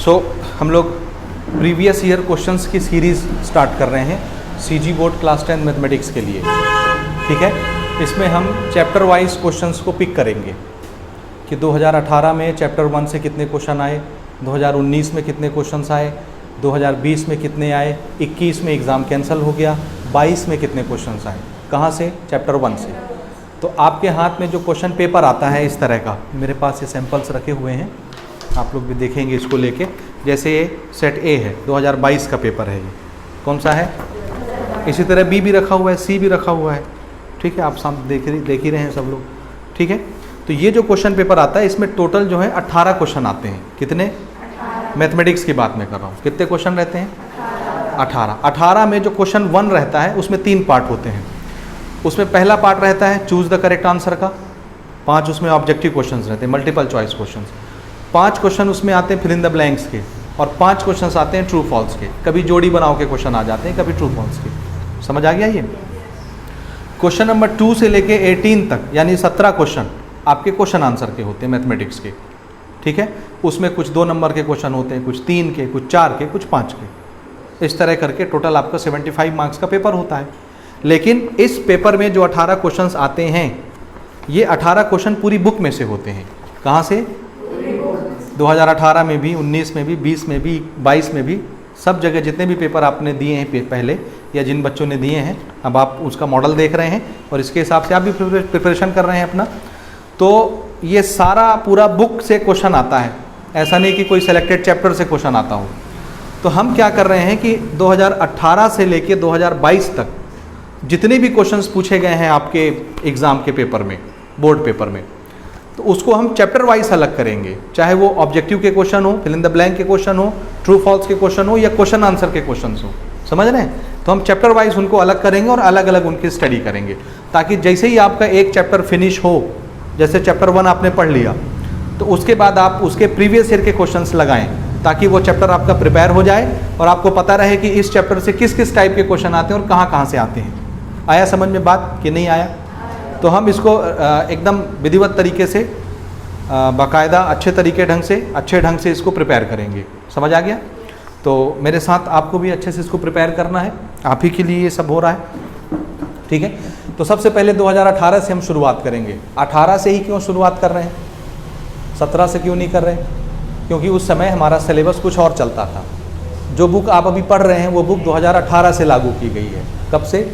हम लोग previous year questions की सीरीज़ स्टार्ट कर रहे हैं सीजी बोर्ड क्लास 10 मैथमेटिक्स के लिए, ठीक है। इसमें हम चैप्टर वाइज क्वेश्चंस को पिक करेंगे कि 2018 में चैप्टर 1 से कितने क्वेश्चन आए, 2019 में कितने क्वेश्चंस आए, 2020 में कितने आए, 21 में एग्ज़ाम कैंसिल हो गया, 22 में कितने क्वेश्चंस आए, कहाँ से, चैप्टर 1 से। तो आपके हाथ में जो क्वेश्चन पेपर आता है इस तरह का, मेरे पास ये सैम्पल्स रखे हुए हैं, आप लोग भी देखेंगे इसको लेके। जैसे ये सेट ए है, 2022 का पेपर है, ये कौन सा है। इसी तरह बी भी रखा हुआ है, सी भी रखा हुआ है, ठीक है। आप सामने देख ही रहे हैं सब लोग, ठीक है। तो ये जो क्वेश्चन पेपर आता है इसमें टोटल जो है 18 क्वेश्चन आते हैं। कितने? मैथमेटिक्स की बात मैं कर रहा हूँ। कितने क्वेश्चन रहते हैं? 18 में जो क्वेश्चन 1 रहता है उसमें 3 पार्ट होते हैं। उसमें पहला पार्ट रहता है चूज़ द करेक्ट आंसर का, 5 उसमें ऑब्जेक्टिव क्वेश्चंस रहते हैं, मल्टीपल चॉइस क्वेश्चंस। 5 क्वेश्चन उसमें आते हैं फिल इन द ब्लैंक्स के, और 5 क्वेश्चंस आते हैं ट्रू फॉल्स के। कभी जोड़ी बनाओ के क्वेश्चन आ जाते हैं, कभी ट्रू फॉल्स के। समझ आ गया ये? क्वेश्चन नंबर 2 से लेके 18 तक यानी 17 क्वेश्चन आपके क्वेश्चन आंसर के होते हैं मैथमेटिक्स के, ठीक है। उसमें कुछ 2 नंबर के क्वेश्चन होते हैं, कुछ 3 के, कुछ 4 के, कुछ 5 के। इस तरह करके टोटल आपका 75 मार्क्स का पेपर होता है। लेकिन इस पेपर में जो 18 क्वेश्चंस आते हैं, ये 18 क्वेश्चन पूरी बुक में से होते हैं। कहाँ से? 2018 में भी, 19 में भी, 20 में भी, 22 में भी, सब जगह जितने भी पेपर आपने दिए हैं पहले या जिन बच्चों ने दिए हैं, अब आप उसका मॉडल देख रहे हैं और इसके हिसाब से आप भी प्रिपरेशन कर रहे हैं अपना। तो ये सारा पूरा बुक से क्वेश्चन आता है, ऐसा नहीं कि कोई सेलेक्टेड चैप्टर से क्वेश्चन आता हो। तो हम क्या कर रहे हैं कि 2018 से लेके 2022 तक जितने भी क्वेश्चंस पूछे गए हैं आपके एग्ज़ाम के पेपर में, बोर्ड पेपर में, तो उसको हम चैप्टर वाइज अलग करेंगे। चाहे वो ऑब्जेक्टिव के क्वेश्चन हो, फिल इन द ब्लैंक के क्वेश्चन हो, ट्रू फॉल्स के क्वेश्चन हो, या क्वेश्चन आंसर के क्वेश्चन हो, समझ रहे हैं। तो हम चैप्टर वाइज उनको अलग करेंगे और अलग अलग उनकी स्टडी करेंगे, ताकि जैसे ही आपका एक चैप्टर फिनिश हो, जैसे चैप्टर 1 आपने पढ़ लिया, तो उसके बाद आप उसके प्रीवियस ईयर के क्वेश्चंस लगाएं, ताकि वो चैप्टर आपका प्रिपेयर हो जाए और आपको पता रहे कि इस चैप्टर से किस किस टाइप के क्वेश्चन आते हैं और कहाँ कहाँ से आते हैं। आया समझ में बात कि नहीं आया? तो हम इसको एकदम विधिवत तरीके से, बाकायदा अच्छे तरीके ढंग से, अच्छे ढंग से इसको प्रिपेयर करेंगे। समझ आ गया? तो मेरे साथ आपको भी अच्छे से इसको प्रिपेयर करना है, आप ही के लिए ये सब हो रहा है, ठीक है। तो सबसे पहले 2018 से हम शुरुआत करेंगे। 18 से ही क्यों शुरुआत कर रहे हैं, 17 से क्यों नहीं कर रहे? क्योंकि उस समय हमारा सिलेबस कुछ और चलता था। जो बुक आप अभी पढ़ रहे हैं वो बुक 2018 से लागू की गई है। कब से?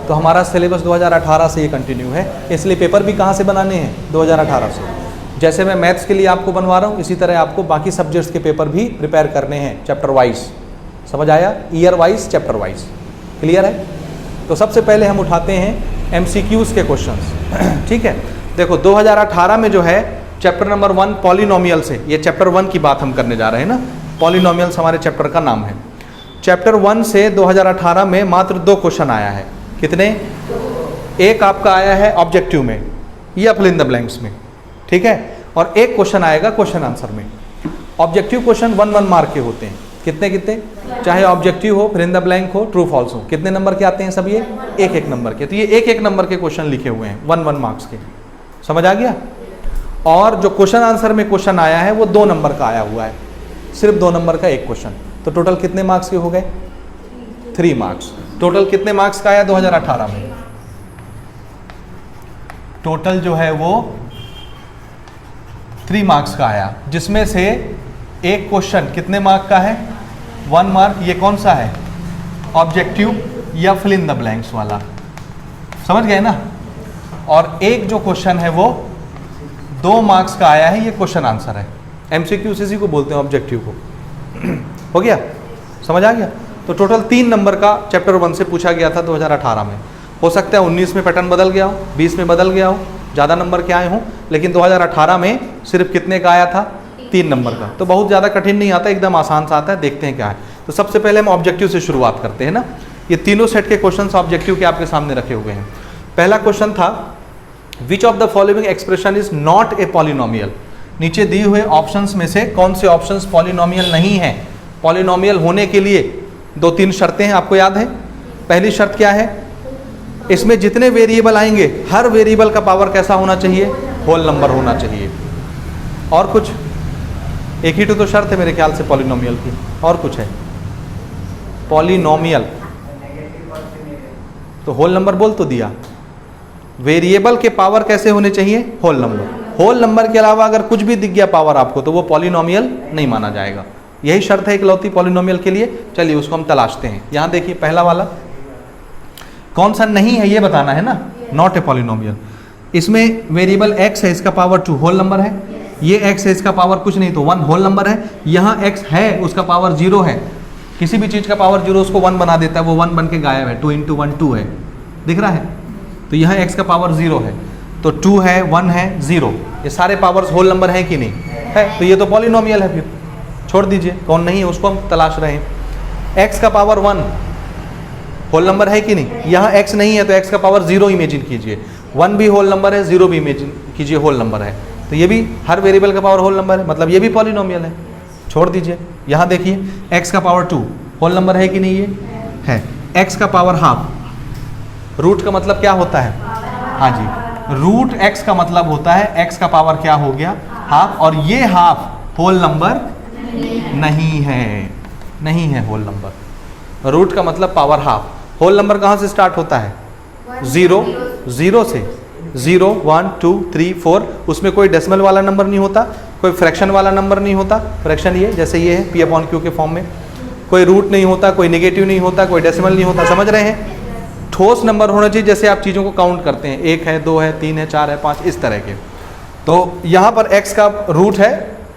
तो हमारा सिलेबस 2018 से ये कंटिन्यू है, इसलिए पेपर भी कहाँ से बनाने हैं? 2018 से। जैसे मैं मैथ्स के लिए आपको बनवा रहा हूँ, इसी तरह आपको बाकी सब्जेक्ट्स के पेपर भी प्रिपेयर करने हैं चैप्टर वाइज। समझ आया? Year wise, chapter wise. Clear है? तो सबसे पहले हम उठाते हैं MCQs के क्वेश्चंस, ठीक है। देखो 2018 में जो है चैप्टर नंबर 1 पॉलिनोमियल से, ये चैप्टर 1 की बात हम करने जा रहे हैं ना, पॉलिनोमियल्स हमारे चैप्टर का नाम है। चैप्टर 1 से 2018 में मात्र 2 क्वेश्चन आया है। कितने? एक आपका आया है ऑब्जेक्टिव में या फिल इन द ब्लैंक्स में, ठीक है, और एक क्वेश्चन आएगा क्वेश्चन आंसर में। ऑब्जेक्टिव क्वेश्चन 1 मार्क के होते हैं। कितने कितने? चाहे ऑब्जेक्टिव हो, फिल इन द ब्लैंक हो, ट्रू फॉल्स हो। कितने नंबर के आते हैं सब? ये 1 नंबर के। तो ये 1 नंबर के क्वेश्चन लिखे हुए हैं 1 मार्क्स के। समझ आ गया? और जो क्वेश्चन आंसर में क्वेश्चन आया है वो 2 नंबर का आया हुआ है, सिर्फ 2 नंबर का एक क्वेश्चन। तो टोटल कितने मार्क्स के हो गए? 3 मार्क्स। टोटल कितने मार्क्स का आया 2018 में? टोटल जो है वो 3 मार्क्स का आया, जिसमें से एक क्वेश्चन कितने मार्क का है? 1 मार्क। ये कौन सा है? ऑब्जेक्टिव या फिल इन द ब्लैंक्स वाला। समझ गए ना? और एक जो क्वेश्चन है वो 2 मार्क्स का आया है, ये क्वेश्चन आंसर है। MCQ इसी को बोलते हैं, ऑब्जेक्टिव को। हो गया? समझ आ गया? तो टोटल 3 नंबर का चैप्टर 1 से पूछा गया था 2018 में। हो सकता है 19 में पैटर्न बदल गया हो, 20 में बदल गया हो, ज़्यादा नंबर के आए हों, लेकिन 2018 में सिर्फ कितने का आया था? 3 नंबर का। तो बहुत ज़्यादा कठिन नहीं आता, एकदम आसान सा आता है। देखते हैं क्या है। तो सबसे पहले हम ऑब्जेक्टिव से शुरुआत करते हैं ना। ये तीनों सेट के क्वेश्चन ऑब्जेक्टिव के आपके सामने रखे हुए हैं। पहला क्वेश्चन था which of the following expression is not a polynomial. नीचे दिए हुए ऑप्शंस में से कौन से ऑप्शंस पॉलिनोमियल नहीं है? पॉलिनोमियल होने के लिए 2-3 शर्तें हैं, आपको याद है। पहली शर्त क्या है? इसमें जितने वेरिएबल आएंगे हर वेरिएबल का पावर कैसा होना चाहिए? होल नंबर होना चाहिए। और कुछ? एक ही तो शर्त है मेरे ख्याल से पॉलिनोमियल की, और कुछ है? पॉलिनोमियल तो होल नंबर बोल तो दिया। वेरिएबल के पावर कैसे होने चाहिए? Whole number. होल नंबर के अलावा अगर कुछ भी दिख गया पावर आपको तो वो पॉलिनोमियल नहीं माना जाएगा। यही शर्त है इकलौती पॉलिनोमियल के लिए। चलिए उसको हम तलाशते हैं। यहाँ देखिए पहला वाला कौन सा नहीं है ये बताना है ना, नॉट ए पॉलिनोमियल। इसमें वेरिएबल x है, इसका पावर 2 होल नंबर है। ये x है, इसका पावर कुछ नहीं तो 1 होल नंबर है। यहाँ x है, उसका पावर 0 है। किसी भी चीज़ का पावर 0 उसको 1 बना देता है, वो 1 बन के गायब है। 2 × 1 2 है, दिख रहा है? तो यहाँ x का पावर 0 है, तो 2 है, 1 है, 0, ये सारे पावर्स होल नंबर हैं कि नहीं है? तो ये तो पॉलिनोमियल है। फिर छोड़ दीजिए, कौन नहीं है उसको हम तलाश रहे हैं। x का पावर 1 होल नंबर है कि नहीं? यहाँ x नहीं है तो x का पावर 0 इमेजिन कीजिए। 1 भी होल नंबर है, 0 भी इमेजिन कीजिए होल नंबर है। तो ये भी हर वेरिएबल का पावर होल नंबर है, मतलब ये भी पॉलिनोमियल है। छोड़ दीजिए। यहाँ देखिए x का पावर 2 होल नंबर है कि नहीं? ये है। x का पावर हाफ, रूट का मतलब क्या होता है? हाँ जी, रूट x का मतलब होता है x का पावर क्या हो गया? हाफ। और ये हाफ होल नंबर नहीं है, नहीं है होल नंबर। रूट का मतलब पावर हाफ। होल नंबर कहाँ से स्टार्ट होता है? 0 से 0 1 2 3 4। उसमें कोई डेसिमल वाला नंबर नहीं होता, कोई फ्रैक्शन वाला नंबर नहीं होता। फ्रैक्शन ये जैसे ये है P/Q के फॉर्म में। कोई रूट नहीं होता, कोई नेगेटिव नहीं होता, कोई डेसिमल नहीं होता। समझ रहे हैं? ठोस नंबर होना चाहिए, जैसे आप चीज़ों को काउंट करते हैं, 1 है, 2 है, 3 है, 4 है, 5, इस तरह के। तो यहाँ पर x का रूट है,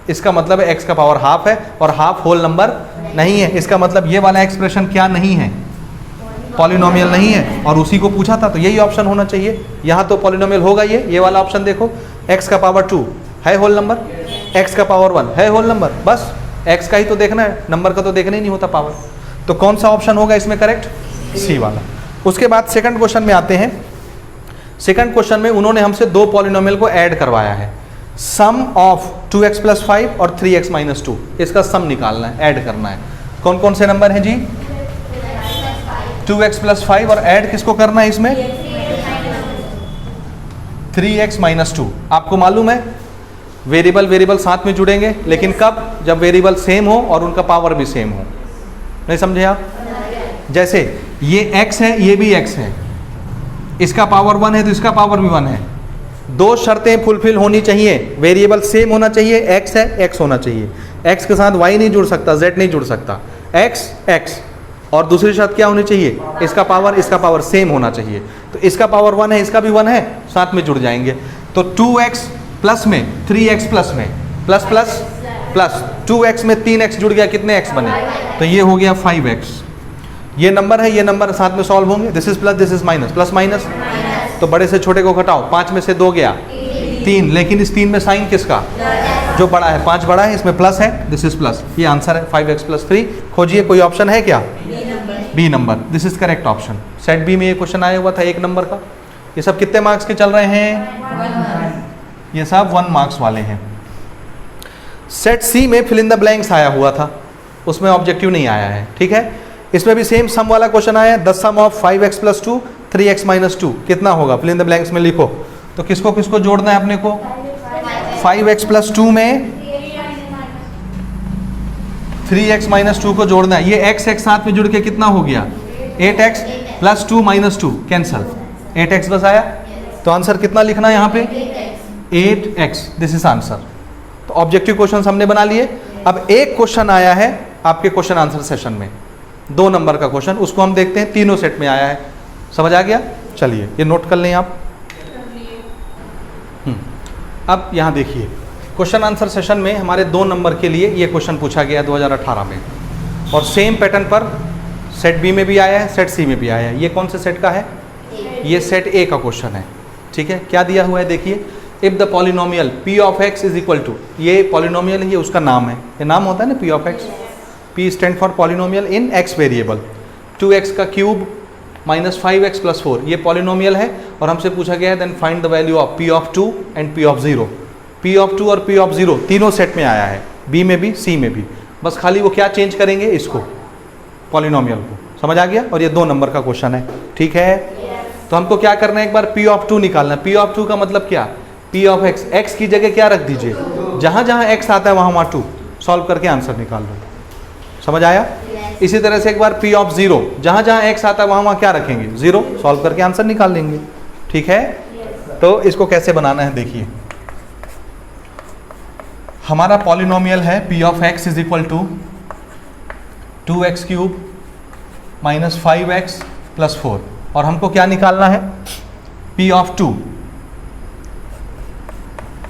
इसका मतलब है x का पावर हाफ है, और हाफ होल नंबर नहीं है। इसका मतलब ये वाला एक्सप्रेशन क्या नहीं है? पॉलिनोमियल नहीं है। और उसी को पूछा था तो यही ऑप्शन होना चाहिए। यहाँ तो पॉलिनोमियल होगा ये वाला ऑप्शन देखो। x का पावर 2 है होल नंबर, x का पावर 1 है होल नंबर। बस x का ही तो देखना है, नंबर का तो देखना ही नहीं होता पावर। तो कौन सा ऑप्शन होगा इसमें करेक्ट? सी वाला। उसके बाद सेकंड क्वेश्चन में आते हैं। सेकंड क्वेश्चन में उन्होंने हमसे दो पॉलिनोमियल को ऐड करवाया है। सम ऑफ 2x + 5 और 3x - 2, इसका सम निकालना है, ऐड करना है। कौन कौन से नंबर हैं जी? 2x + 5 और ऐड किसको करना है इसमें? 3x - 2। आपको मालूम है वेरिएबल साथ में जुड़ेंगे, लेकिन कब? जब वेरिएबल सेम हो और उनका पावर भी सेम हो। नहीं समझे आप? जैसे ये x है, ये भी x है, इसका पावर 1 है तो इसका पावर भी 1 है। दो शर्तें फुलफिल होनी चाहिए, वेरिएबल सेम होना चाहिए, x है, x होना चाहिए। x के साथ y नहीं जुड़ सकता, z नहीं जुड़ सकता, x। और दूसरी शर्त क्या होनी चाहिए? इसका पावर सेम होना चाहिए। तो इसका पावर 1 है, इसका भी 1 है, साथ में जुड़ जाएंगे। तो 2x प्लस में 3x प्लस में प्लस 2x में 3x जुड़ गया, कितने x बने? तो ये हो गया 5x। ये नंबर है, ये नंबर साथ में सॉल्व होंगे। This is plus, this is minus, plus minus. तो बड़े से छोटे को घटाओ, 5 में से 2 गया 3, लेकिन इस 3 में साइन किसका? जो बड़ा है, 5 बड़ा है, इसमें प्लस है, दिस इज प्लस। ये आंसर है 5x + 3। खोजिए कोई ऑप्शन है क्या? B number, this is correct option. Set B में ये क्वेश्चन आया हुआ था 1 नंबर का। ये सब कितने मार्क्स के चल रहे हैं? ये सब 1 मार्क्स वाले हैं। सेट सी में फिल इन द ब्लैंक्स आया हुआ था, उसमें ऑब्जेक्टिव नहीं आया है, ठीक है। इसमें भी सेम सम वाला क्वेश्चन आया, the some of 5x + 2 3x - 2 कितना होगा? फिल इन द ब्लैंक्स में लिखो। तो किसको किसको जोड़ना है अपने को? 5x + 2 में 3x - 2 को जोड़ना है। ये x साथ में जुड़ के कितना हो गया? 8x + 2 - 2 कैंसल, 8x बस आया। तो आंसर कितना लिखना है यहाँ पे? 8x। This is answer. तो ऑब्जेक्टिव क्वेश्चन हमने बना लिए। अब एक क्वेश्चन आया है आपके क्वेश्चन आंसर सेशन में, 2 नंबर का क्वेश्चन, उसको हम देखते हैं। तीनों सेट में आया है, समझ आ गया? चलिए ये नोट कर लें आप। अब यहाँ देखिए क्वेश्चन आंसर सेशन में हमारे 2 नंबर के लिए ये क्वेश्चन पूछा गया 2018 में, और सेम पैटर्न पर सेट बी में भी आया है, सेट सी में भी आया है। ये कौन से सेट का है? ये सेट ए का क्वेश्चन है, ठीक है। क्या दिया हुआ है देखिए, if the polynomial p of x is equal to, ये पॉलिनोमियल है, ये उसका नाम है, ये नाम होता है ना p of x। p stand for polynomial in x variable. 2x का क्यूब - 5x + 4 ये पॉलिनोमियल है, और हमसे पूछा गया है then find the value of p of 2 and p of 0। p of 2 और p of 0 तीनों सेट में आया है, b में भी c में भी। बस खाली वो क्या चेंज करेंगे, इसको पॉलिनोमियल को। समझ आ गया? और ये 2 नंबर का क्वेश्चन है, ठीक है। तो हमको क्या करना है, एक बार p of 2 निकालना है। p of 2 का मतलब क्या? p of x, x की जगह क्या रख दीजिए? जहाँ जहाँ x आता है वहाँ 2 सॉल्व करके आंसर निकाल लो। समझ आया? इसी तरह से एक बार P ऑफ 0, जहाँ जहाँ x आता है वहाँ वहाँ क्या रखेंगे? 0, सॉल्व करके आंसर निकाल लेंगे। ठीक है? तो इसको कैसे बनाना है देखिए। हमारा पॉलिनोमियल है P of x is equal to 2x cube minus 5x plus 4, और हमको क्या निकालना है? P of 2।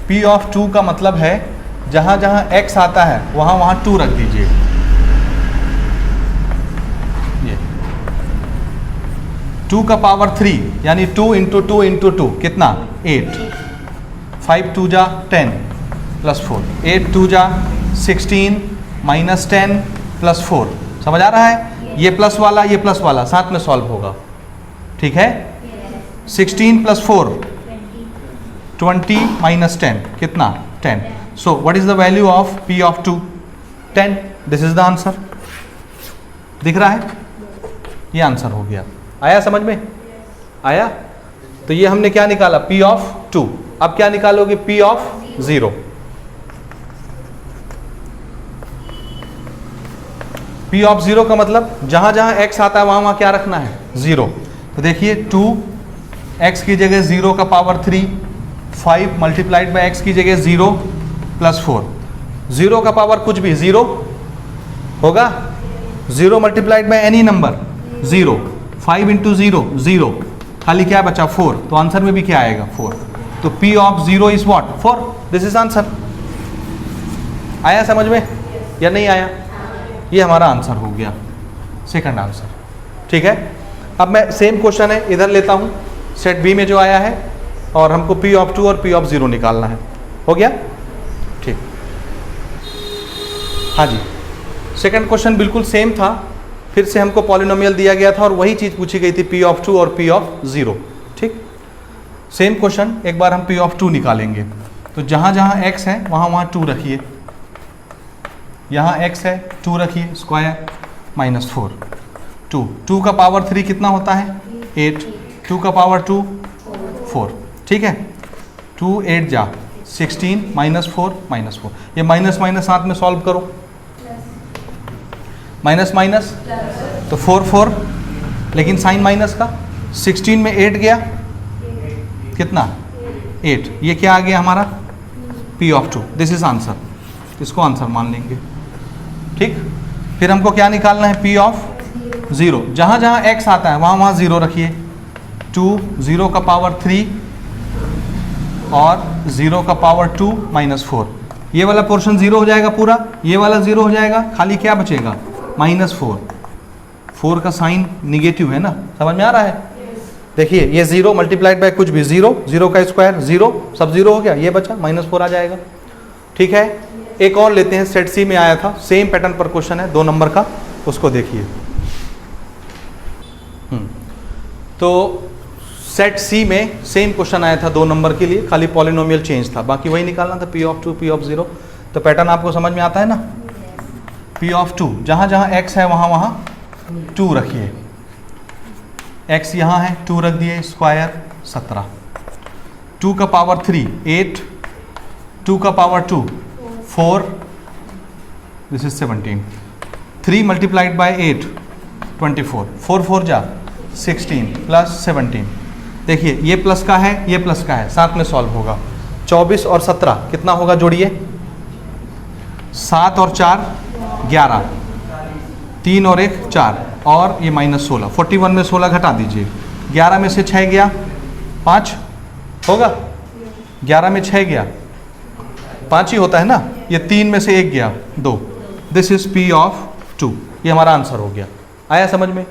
P ऑफ 2 का मतलब है जहाँ जहाँ x आता है वहाँ वहाँ 2 रख दीजिए। ये 2 का पावर 3 यानी 2 इंटू 2 इंटू 2 कितना? 8। 5 2 जा 10 प्लस 4, 8 2 जा 16 माइनस 10 प्लस 4। समझ आ रहा है? ये प्लस वाला साथ में सॉल्व होगा। ठीक है? 16 प्लस 4 20 माइनस 10 कितना? 10। So what is the value of P of 2? 10। This is the answer. दिख रहा है? ये आंसर हो गया। आया समझ में? आया? तो ये हमने क्या निकाला? P of 2। अब क्या निकालोगे? P of 0। P ऑफ 0 का मतलब जहां जहां x आता है वहां वहां क्या रखना है? 0। तो देखिए 2 x की जगह 0 का पावर 3, 5 मल्टीप्लाइड बाई x की जगह 0 प्लस 4। 0 का पावर कुछ भी 0 होगा, 0 multiplied by any number 0, 5 into 0 0, खाली क्या बचा? 4। तो आंसर में भी क्या आएगा? 4। तो P of 0 is what? 4। This is answer. आया समझ में या नहीं आया? ये हमारा आंसर हो गया, सेकंड आंसर। ठीक है? अब मैं सेम क्वेश्चन है इधर लेता हूँ, सेट बी में जो आया है, और हमको P ऑफ 2 और P ऑफ 0 निकालना है। हो गया? ठीक। हाँ जी, सेकंड क्वेश्चन बिल्कुल सेम था, फिर से हमको पॉलिनोमियल दिया गया था और वही चीज़ पूछी गई थी P ऑफ 2 और P ऑफ 0। ठीक, सेम क्वेश्चन। एक बार हम P ऑफ 2 निकालेंगे। तो जहाँ जहाँ x है वहाँ वहाँ 2 रखिए, यहाँ x है 2 रखिए, स्क्वायर माइनस 4। 2 का पावर 3 कितना होता है? 8। 2 का पावर 2 4। ठीक है? 2 8 जा 16 माइनस 4 माइनस 4। ये माइनस माइनस साथ में सॉल्व करो, माइनस माइनस तो 4 4, लेकिन साइन माइनस का 16 में 8 गया कितना? 8। ये क्या आ गया हमारा? P of 2। This is answer. इसको आंसर मान लेंगे। ठीक, फिर हमको क्या निकालना है? P of 0। जहाँ जहाँ x आता है वहाँ वहाँ 0 रखिए। 2 0 का पावर 3 और 0 का पावर 2 माइनस 4। ये वाला पोर्शन 0 हो जाएगा पूरा, ये वाला 0 हो जाएगा, खाली क्या बचेगा? माइनस 4। 4 का साइन निगेटिव है ना, समझ में आ रहा है? देखिए ये 0 मल्टीप्लाइड बाय कुछ भी 0, 0 का स्क्वायर 0, सब 0 हो गया, ये बचा माइनस 4 आ जाएगा। ठीक है, एक और लेते हैं, सेट सी में आया था, सेम पैटर्न पर क्वेश्चन है 2 नंबर का, उसको देखिए। तो सेट सी में सेम क्वेश्चन आया था 2 नंबर के लिए, खाली पॉलिनोमियल चेंज था, बाकी वही निकालना था P ऑफ 2 P ऑफ 0। तो पैटर्न आपको समझ में आता है ना? P ऑफ 2, जहाँ जहाँ x है वहाँ वहाँ 2 रखिए। x यहाँ है 2 रख दिए, स्क्वायर 17। 2 का पावर 3 8, 2 का power 2 4, this is 17। 3 multiplied by 8 24, 4 4 जा 16 प्लस 17। देखिए ये प्लस का है, ये प्लस का है, साथ में सॉल्व होगा। 24 और 17 कितना होगा? जोड़िए, 7 और 4 11, 3 और 1 4, और ये माइनस 16। 41 में 16 घटा दीजिए, 11 में से 6 गया 5 होगा, 11 में 6 गया 5 ही होता है ना, ये 3 में से 1 गया 2। This is P of 2। ये हमारा आंसर हो गया। आया समझ में?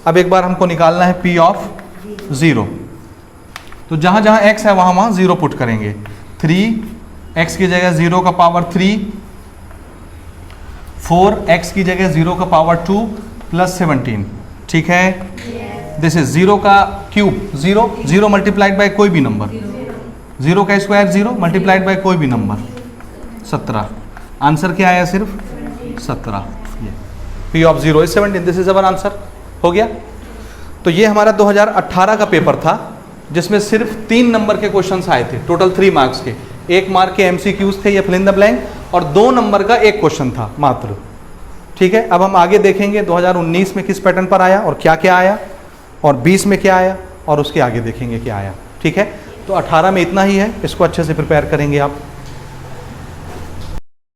अब एक बार हमको निकालना है P ऑफ 0। तो जहाँ जहाँ x है वहाँ वहाँ 0 पुट करेंगे। 3 x की जगह 0 का पावर 3, 4 x की जगह 0 का पावर 2 प्लस 17। ठीक है, दिस इज 0 का क्यूब 0, 0 मल्टीप्लाइड बाय कोई भी नंबर, 0 का स्क्वायर 0 मल्टीप्लाइड बाय कोई भी नंबर 17। आंसर क्या आया? सिर्फ 17। ये P of 0 is 17। This is our answer. हो गया। तो ये हमारा 2018 का पेपर था जिसमें सिर्फ 3 नंबर के क्वेश्चंस आए थे, टोटल 3 मार्क्स के। 1 मार्क के MCQs थे, ये फिल इन द ब्लैंक, और 2 नंबर का एक क्वेश्चन था मात्र। ठीक है, अब हम आगे देखेंगे 2019 में किस पैटर्न पर आया और क्या क्या आया, और 20 में क्या आया, और उसके आगे देखेंगे क्या आया। ठीक है, तो 18 में इतना ही है, इसको अच्छे से प्रिपेयर करेंगे आप।